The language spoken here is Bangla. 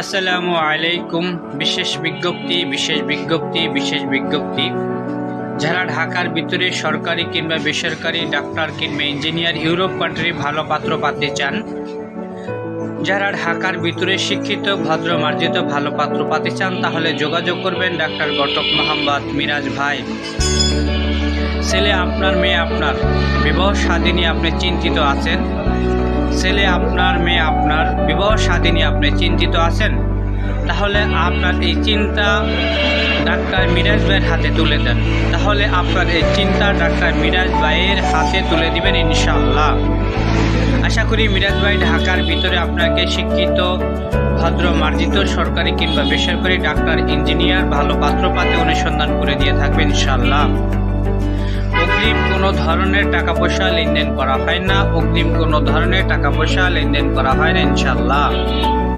আসসালামু আলাইকুম। বিশেষ বিজ্ঞপ্তি। যারা ঢাকার ভিতরে সরকারি কিংবা বেসরকারি ডাক্তার কিংবা ইঞ্জিনিয়ার ইউরোপ কান্ট্রি ভালো পাত্র পাতে চান, যারা ঢাকার ভিতরে শিক্ষিত ভদ্র মার্জিত ভালো পাত্র পাতে চান, তাহলে যোগাযোগ করবেন ডাক্তার ঘটক মোহাম্মদ মিরাজ ভাই। ছেলে আপনার, মেয়ে আপনার, বিবাহ শাদী নিয়ে আপনি চিন্তিত আছেন? ছেলে আপনার, মেয়ে আপনার, বিবাহ শাদী নিয়ে আপনি চিন্তিত আছেন? তাহলে আপনার এই চিন্তা ডাক্তার মিরাজ ভাইয়ের হাতে তুলে দেন। তাহলে আপনার এই চিন্তা ডাক্তার মিরাজ ভাইয়ের হাতে তুলে দিবেন ইনশাআল্লাহ। আশা করি মিরাজ ভাই ঢাকার ভিতরে আপনাকে শিক্ষিত ভদ্র মার্জিত সরকারি কিংবা বেসরকারি ডাক্তার ইঞ্জিনিয়ার ভালো পাত্র পাতে অনুসন্ধান করে দিয়ে থাকবেন ইনশাআল্লাহ। অগ্রিম কোনো ধরনের টাকা পয়সা লেনদেন করা হয় না, ইনশাআল্লাহ।